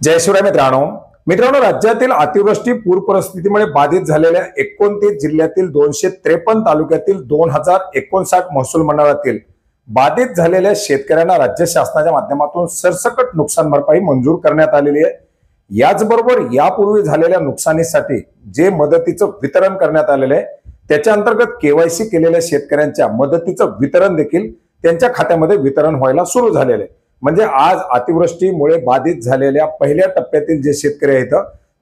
जय शिवराय मित्रांनो राज्यातील अतिवृष्टी पूर परिस्थितीमुळे बाधित झालेल्या 29 जिल्ह्यातील 253 तालुक्यातील 2059 महसूल मंडळातील बाधित झालेल्या शेतकऱ्यांना राज्य शासनाच्या माध्यमातून सरसकट नुकसान भरपाई मंजूर करण्यात आलेली आहे। याचबरोबर यापूर्वी झालेल्या नुकसानीसाठी जे मदतीचं वितरण करण्यात आलेले आहे त्याच्या अंतर्गत केवायसी केलेल्या शेतकऱ्यांच्या मदतीचं वितरण देखील त्यांच्या खात्यामध्ये वितरण व्हायला सुरू झालेले आहे। म्हणजे आज अतिवृष्टीमुळे बाधित झालेल्या पहिल्या टप्प्यातील जे शेतकरी आहेत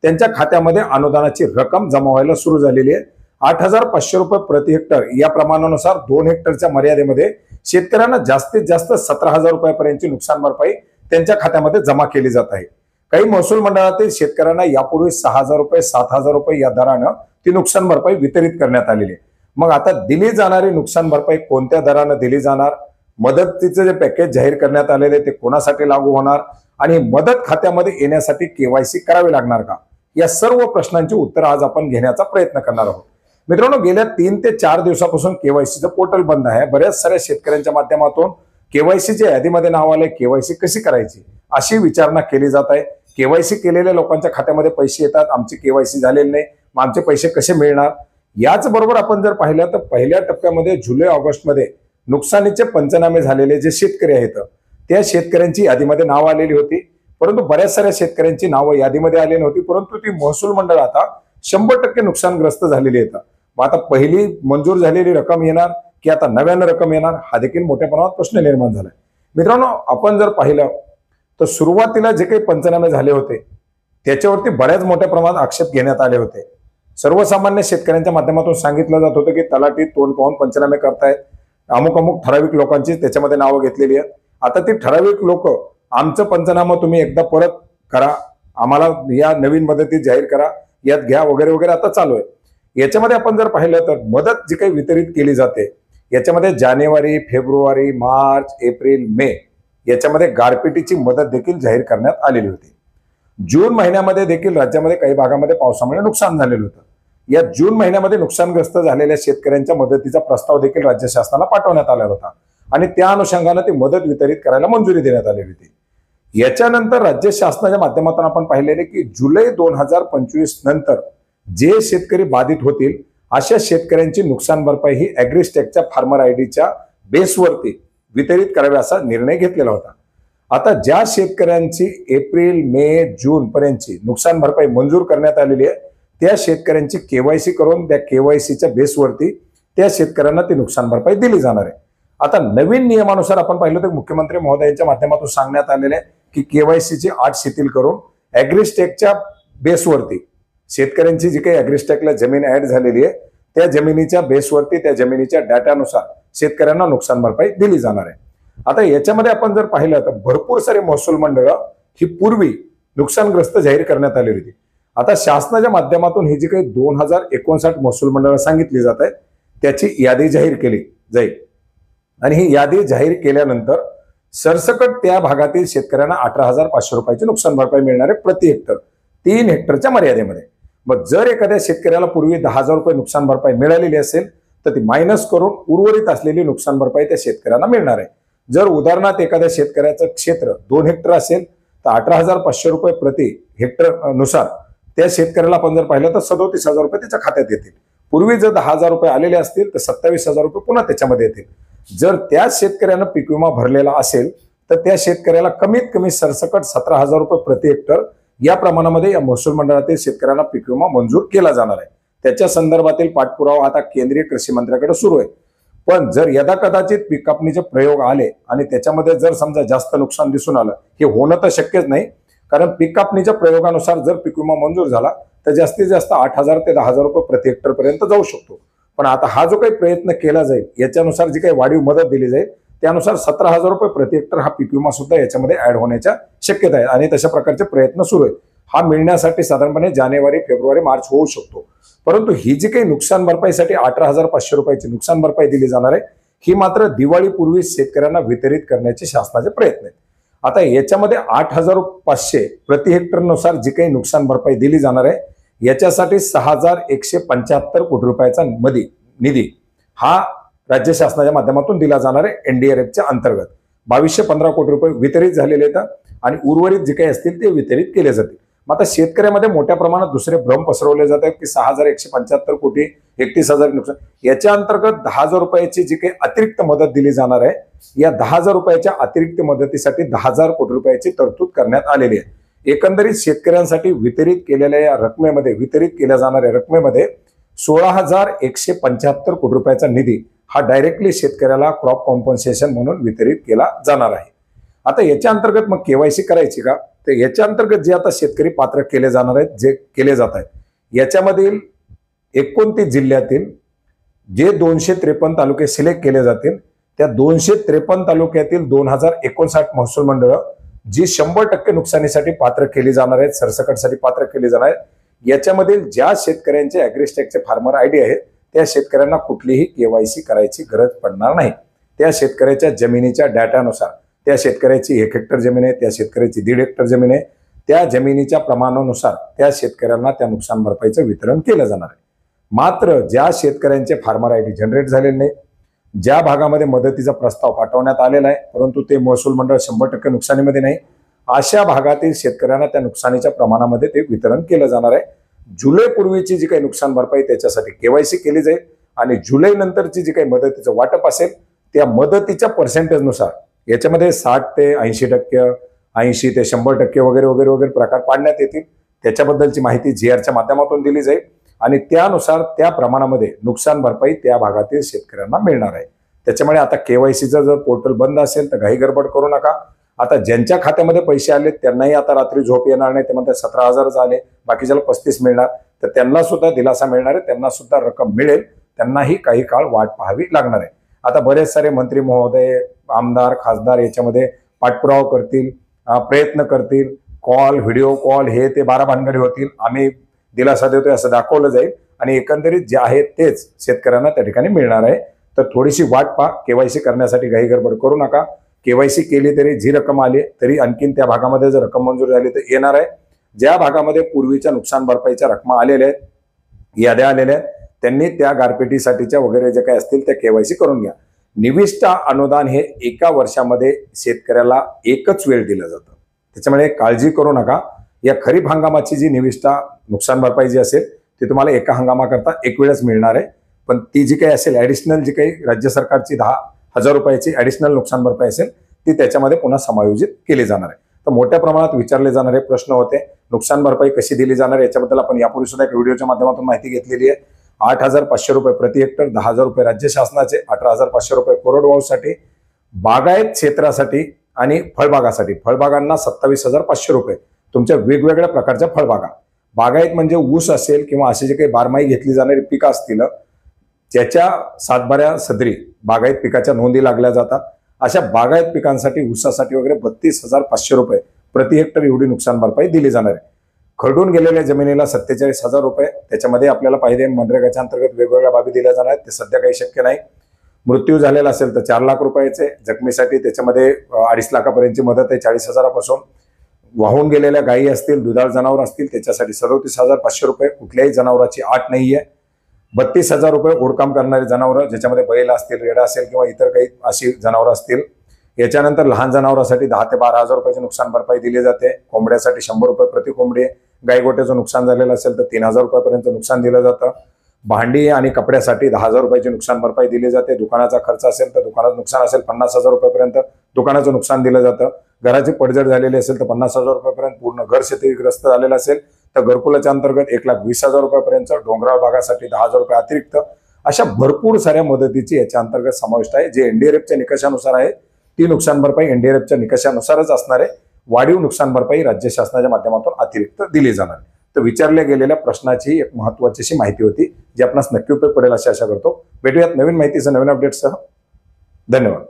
त्यांच्या खात्यामध्ये अनुदानाची रक्कम जमा व्हायला सुरू झालेली आहे। 8,500 रुपये प्रति हेक्टर या प्रमाणानुसार 2 हेक्टरच्या मर्यादेमध्ये शेतकऱ्यांना जास्तीत जास्त 17,000 रुपयापर्यंतची नुकसान भरपाई त्यांच्या खात्यामध्ये जमा केली जात आहे। काही महसूल मंडळातील शेतकऱ्यांना यापूर्वी 6,000 रुपये 7,000 रुपये या दरानं ती नुकसान भरपाई वितरित करण्यात आलेली आहे। मग आता दिली जाणारी नुकसान भरपाई कोणत्या दरानं दिली जाणार, मदतीचे जे पॅकेज जाहीर करण्यात आलेले ते कोणासाठी लागू होणार आणि मदत खात्यामध्ये येण्यासाठी केवायसी करावी लागणार का, या सर्व प्रश्नांची उत्तर आज आपण घेण्याचा प्रयत्न करणार आहोत। मित्रांनो, गेल्या 3 ते 4 दिवसापासून केवायसीचं पोर्टल बंद आहे। बऱ्याच साऱ्या शेतकऱ्यांच्या माध्यमातून केवायसीच्या यादीमध्ये नाव आले, केवायसी कशी करायची अशी विचारणा केली जात आहे। केवायसी केलेल्या लोकांच्या खात्यामध्ये पैसे येतात, आमची केवायसी झालेली नाही, मग आमचे पैसे कसे मिळणार। याचबरोबर आपण जर पाहिलं तर पहिल्या टप्प्यामध्ये जुलै ऑगस्ट मध्ये नुकसानीचे पंचनामे झालेले जे शेतकरी आहेत त्या शेतकऱ्यांची यादीमध्ये नाव आलेली होती, परंतु बऱ्याच साऱ्या शेतकऱ्यांची नावं यादीमध्ये आलेली नव्हती। परंतु ती महसूल मंडळ आता 100% नुकसानग्रस्त झालेली आहेत। मग आता पहिली मंजूर झालेली रक्कम येणार की आता नव्यानं रक्कम येणार, हा देखील मोठ्या प्रमाणात प्रश्न निर्माण झालाय। मित्रांनो, आपण जर पाहिलं तर सुरुवातीला जे काही पंचनामे झाले होते त्याच्यावरती बऱ्याच मोठ्या प्रमाणात आक्षेप घेण्यात आले होते। सर्वसामान्य शेतकऱ्यांच्या माध्यमातून सांगितलं जात होतं की तलाठी तोंड पाहून पंचनामे करतायत, अमुक ठराविक लोकांची त्याच्यामध्ये नावं घेतलेली आहेत। आता ती ठराविक लोक आमचं पंचनामा तुम्ही एकदा परत करा, आम्हाला या नवीन मदतीत जाहीर करा, यात घ्या वगैरे वगैरे आता चालू आहे। याच्यामध्ये आपण जर पाहिलं तर मदत जी काही वितरित केली जाते याच्यामध्ये जानेवारी, फेब्रुवारी, मार्च, एप्रिल, मे याच्यामध्ये गारपिटीची मदत देखील जाहीर करण्यात आलेली होती। जून महिन्यामध्ये देखील राज्यामध्ये काही भागामध्ये पावसामुळे नुकसान झालेलं होतं। या जून महिन्यामध्ये नुकसानग्रस्त झालेल्या शेतकऱ्यांच्या मदतीचा प्रस्ताव देखील राज्य शासनाला पाठवण्यात आला होता आणि त्या अनुषंगाने ती मदत वितरित करायला मंजुरी देण्यात आलेली होती। याच्यानंतर राज्य शासनाच्या माध्यमातून आपण पाहिलेले की जुलै 2025 नंतर जे शेतकरी बाधित होतील अशा शेतकऱ्यांची नुकसान भरपाई ही ॲग्रीस्टॅकच्या फार्मर आयडीच्या बेसवरती वितरित करावी असा निर्णय घेतलेला होता। आता ज्या शेतकऱ्यांची एप्रिल, मे, जून पर्यंतची नुकसान भरपाई मंजूर करण्यात आलेली आहे त्या शेतकऱ्यांची केवायसी करून त्या केवायसीच्या बेसवरती त्या शेतकऱ्यांना ती नुकसान भरपाई दिली जाणार आहे। आता नवीन नियमानुसार आपण पाहिलं तर मुख्यमंत्री महोदयांच्या माध्यमातून सांगण्यात आलेले आहे की केवायसीची अट शिथिल करून ॲग्रीस्टॅकच्या बेसवरती शेतकऱ्यांची जी काही ॲग्रीस्टॅकला जमीन ऍड झालेली आहे त्या जमिनीच्या बेसवरती त्या जमिनीच्या डाटानुसार शेतकऱ्यांना नुकसान भरपाई दिली जाणार आहे। आता याच्यामध्ये आपण जर पाहिलं तर भरपूर सारे महसूल मंडळ ही पूर्वी नुकसानग्रस्त जाहीर करण्यात आलेली होती। आता शासनाच्या माध्यमातून ही जी काही 2059 महसूल मंडळ सांगितली जात आहेत त्याची यादी जाहीर केली जाईल आणि ही यादी जाहीर केल्यानंतर सरसकट त्या भागातील शेतकऱ्यांना 18,500 रुपयाची नुकसान भरपाई मिळणार आहे प्रति हेक्टर 3 हेक्टरच्या मर्यादेमध्ये। मग जर एखाद्या शेतकऱ्याला पूर्वी 10,000 रुपये नुकसान भरपाई मिळालेली असेल तर ती मायनस करून उर्वरित असलेली नुकसान भरपाई त्या शेतकऱ्यांना मिळणार आहे। जर उदाहरणार्थ एखाद्या शेतकऱ्याचं क्षेत्र 2 हेक्टर असेल तर 18,500 रुपये प्रति हेक्टर नुसार त्या शेतकऱ्याला आपण जर पाहिलं तर 37,000 रुपये त्याच्या खात्यात येतील। पूर्वी जर 10,000 रुपये आलेले असतील तर 27,000 रुपये पुन्हा त्याच्यामध्ये येतील। जर त्या शेतकऱ्यानं पीक विमा भरलेला असेल तर त्या शेतकऱ्याला कमीत कमी सरसकट 17,000 रुपये प्रति हेक्टर या प्रमाणामध्ये या महसूल मंडळातील शेतकऱ्यांना पीक विमा मंजूर केला जाणार आहे। त्याच्या संदर्भातील पाठपुरावा आता केंद्रीय कृषी मंत्र्याकडे सुरू आहे। पण जर यदाकदाचित पीक कापणीचे प्रयोग आले आणि त्याच्यामध्ये जर समजा जास्त नुकसान दिसून आलं, हे होणं तर शक्यच नाही, कारण पीक कापणीच्या प्रयोगानुसार जर पीक विमा मंजूर झाला तर जास्तीत जास्त 8,000 ते 10,000 रुपये प्रति हेक्टर पर्यंत जाऊ शकतो। पण आता हा जो काही प्रयत्न केला जाईल याच्यानुसार जी काही वाढीव मदत दिली जाईल त्यानुसार 17,000 रुपये प्रति हेक्टर हा पीक विमा सुद्धा याच्यामध्ये ऍड होण्याच्या शक्यता आहे आणि तशा प्रकारचे प्रयत्न सुरू आहेत। हा मिळण्यासाठी साधारणपणे जानेवारी, फेब्रुवारी, मार्च होऊ शकतो। परंतु ही जी काही नुकसान भरपाईसाठी 18,500 रुपयाची नुकसान भरपाई दिली जाणार आहे ही मात्र दिवाळीपूर्वी शेतकऱ्यांना वितरित करण्याचे शासनाचे प्रयत्न आहेत। आता याच्यामध्ये 8,500 प्रति हेक्टर नुसार जी काही नुकसान भरपाई दिली जाणार आहे याच्यासाठी 6,175 कोटी रुपयाचा निधी हा राज्य शासनाच्या माध्यमातून दिला जाणार आहे। NDRFच्या अंतर्गत 2,215 कोटी रुपये वितरित झालेले आहेत आणि उर्वरित जे काही असतील ते वितरित केले जातील. मग आता शेतकऱ्यामध्ये मोठ्या प्रमाणात दुसरे भ्रम पसरवले जात आहेत की 6,175 कोटी 31,000 नुकसान. याच्या अंतर्गत 10,000 रुपयाची जी काही अतिरिक्त मदत दिली जाणार आहे, या 10,000 रुपयाच्या अतिरिक्त मदतीसाठी 10,000 कोटी रुपयाची तरतूद करण्यात आलेली आहे. एकंदरीत शेतकऱ्यांसाठी वितरित केलेल्या या रकमेमध्ये, वितरित केल्या जाणाऱ्या रकमेमध्ये 16,175 कोटी रुपयाचा निधी हा डायरेक्टली शेतकऱ्याला क्रॉप कॉम्पन्सेशन म्हणून वितरित केला जाणार आहे. आता याच्या अंतर्गत मग केवायसी करायची का, तर याच्या अंतर्गत जे आता शेतकरी पात्र केले जाणार आहेत, जे केले जात आहेत, याच्यामधील 29 जिल्ह्यातील जे 253 तालुके सिलेक्ट केले जातील, त्या 253 तालुक्यातील 2,059 महसूल मंडळ जी 100% नुकसानीसाठी पात्र केली जाणार आहेत, सरसकटसाठी पात्र केली जाणार आहेत, याच्यामधील ज्या शेतकऱ्यांचे ॲग्रिस्टॅकचे फार्मर आयडी आहे त्या शेतकऱ्यांना कुठलीही केवायसी करायची गरज पडणार नाही. त्या शेतकऱ्याच्या जमिनीच्या डाटानुसार, त्या शेतकऱ्याची 1 हेक्टर जमीन आहे, त्या शेतकऱ्याची 1.5 हेक्टर जमीन आहे, त्या जमिनीच्या प्रमाणानुसार त्या शेतकऱ्यांना त्या नुकसान भरपाईचं वितरण केलं जाणार आहे. मात्र ज्या शेतकऱ्यांचे फार्मर आयडी जनरेट झालेले नाही, ज्या भागामध्ये मदतीचा प्रस्ताव पाठवण्यात आलेला आहे परंतु ते महसूल मंडळ 100% नुकसानीमध्ये नाही, अशा भागातील शेतकऱ्यांना त्या नुकसानीच्या प्रमाणामध्ये ते वितरण केलं जाणार आहे. जुलै पूर्वीची जी काही नुकसान भरपाई त्याच्यासाठी केवायसी केली जाईल आणि जुलै नंतरची जी काही मदतीचं वाटप असेल त्या मदतीच्या पर्सेंटेजनुसार याच्यामध्ये 60 ते 80%, 80 ते 100% वगैरे वगैरे वगैरे प्रकार पाडण्यात येतील. त्याच्याबद्दलची माहिती GRच्या माध्यमातून दिली जाईल आणि त्यानुसार त्या प्रमाणामध्ये नुकसान भरपाई त्या भागातील शेतकऱ्यांना मिळणार आहे. त्याच्यामुळे आता केवायसीचं जर पोर्टल बंद असेल तर घाई गडबड करू नका. आता ज्यांच्या खात्यामध्ये पैसे आले त्यांनाही आता रात्री झोप येणार नाही. ते म्हणतात 17,000 आले, बाकीच्याला 35 मिळणार, तर त्यांना सुद्धा दिलासा मिळणार आहे, त्यांना सुद्धा रक्कम मिळेल. त्यांनाही काही काळ वाट पाहावी लागणार आहे. आता बरेच सारे मंत्री महोदय, आमदार, खासदार याच्यामध्ये पाठपुरावा करतील, प्रयत्न करतील, कॉल, व्हिडिओ कॉल, हे ते 12 भानगडी होतील. आम्ही दिलासा देतोय असं दाखवलं जाईल आणि एकंदरीत जे आहे तेच शेतकऱ्यांना त्या ठिकाणी मिळणार आहे. तर थोडीशी वाट पहा. केवायसी करण्यासाठी घाई गडबड करू नका. केवायसी केली तरी जी रक्कम आली तरी आणखीन त्या भागामध्ये जर रक्कम मंजूर झाली तर येणार आहे. ज्या भागामध्ये पूर्वीच्या नुकसान भरपाईच्या रकमा आलेल्या आहेत, याद्या आलेल्या आहेत, त्यांनी त्या गारपिटीसाठीच्या वगैरे जे काही असतील त्या केवायसी करून घ्या. निविष्ठा अनुदान हे 1 वर्षामध्ये शेतकऱ्याला एकच वेळ दिलं जातं, त्याच्यामुळे काळजी करू नका. या खरीप हंगामाची जी निविष्ठा नुकसान भरपाई जी असेल ती तुम्हाला एका हंगामाकरता एक वेळच मिळणार आहे. पण ती जी काही असेल ॲडिशनल, जी काही राज्य सरकारची 10,000 रुपयाची ॲडिशनल नुकसान भरपाई असेल ती त्याच्यामध्ये पुन्हा समायोजित केली जाणार आहे. तर मोठ्या प्रमाणात विचारले जाणारे प्रश्न होते, नुकसान भरपाई कशी दिली जाणार याच्याबद्दल आपण यापूर्वी सुद्धा एक व्हिडिओच्या माध्यमातून माहिती घेतलेली आहे. 8,500 रुपये प्रति हेक्टर, 10,000 रुपये राज्य शासनाचे, 18,500 रुपये कोरडवाहूसाठी, बागायत क्षेत्रासाठी आणि फळबागासाठी, फळबागांना 27,500 रुपये तुमच्या वेगवेगळ्या प्रकारच्या फळबागा. बागायत म्हणजे ऊस असेल किंवा असे जे काही बारमाही घेतली जाणारी पिकं असतील ज्याच्या 7/12 सदरी बागायत पिकाच्या नोंदी लागल्या जातात, अशा बागायत पिकांसाठी, ऊसासाठी वगैरे 32,500 रुपये प्रति हेक्टर एवढी नुकसान भरपाई दिली जाणार आहे. खरडून गेलेल्या जमिनीला 47,000 रुपये, त्याच्यामध्ये आपल्याला पाहिजे मनरेगाच्या अंतर्गत वेगवेगळ्या बाबी दिल्या जाणार आहेत, ते सध्या काही शक्य नाही. मृत्यू झालेला असेल तर 4 लाख रुपयाचे, जखमीसाठी त्याच्यामध्ये 2.5 लाखापर्यंतची मदत आहे 40,000पासून. वाहून गेलेल्या गायी असतील, दुधाळ जनावर असतील त्याच्यासाठी 37,500 रुपये, कुठल्याही जनावराची आट नाहीये. 32,000 रुपये ओढकाम करणारी जनावरं, ज्याच्यामध्ये बैल असतील, रेडा असेल किंवा इतर काही अशी जनावरं असतील. याच्यानंतर लहान जनावरांसाठी 10,000 ते 12,000 रुपयाची नुकसान भरपाई दिली जाते. कोंबड्यासाठी 100 रुपये प्रति कोंबडी, गायगोट्याचं नुकसान झालेलं असेल तर 3,000 रुपयापर्यंत नुकसान दिलं जातं. भांडी आणि कपड्यासाठी 10,000 रुपयाची नुकसान भरपाई दिली जाते. दुकानाचा खर्च असेल तर, दुकानाचं नुकसान असेल 50,000 रुपयापर्यंत दुकानाचं नुकसान दिलं जातं. घराची पडझड झालेली असेल तर 50,000 रुपयापर्यंत, पूर्ण घर शेतीग्रस्त झालेलं असेल तर घरकुलाच्या अंतर्गत 1,20,000 रुपयापर्यंत, डोंगराळ भागासाठी 10,000 रुपये अतिरिक्त, अशा भरपूर साऱ्या मदतीची याच्या अंतर्गत समाविष्ट आहे. जे NDRFच्या निकषानुसार आहे ती नुकसान भरपाई NDRFच्या निकषानुसारच असणार आहे. वाढीव नुकसान भरपाई राज्य शासनाच्या माध्यमातून अतिरिक्त दिली जाणार आहे. तर विचारल्या गेलेल्या प्रश्नाची एक महत्त्वाची माहिती होती जी आपणास नक्की उपयोग पडेल अशी आशा करतो. भेटूयात नवीन माहितीसह, नवीन अपडेट्ससह. धन्यवाद.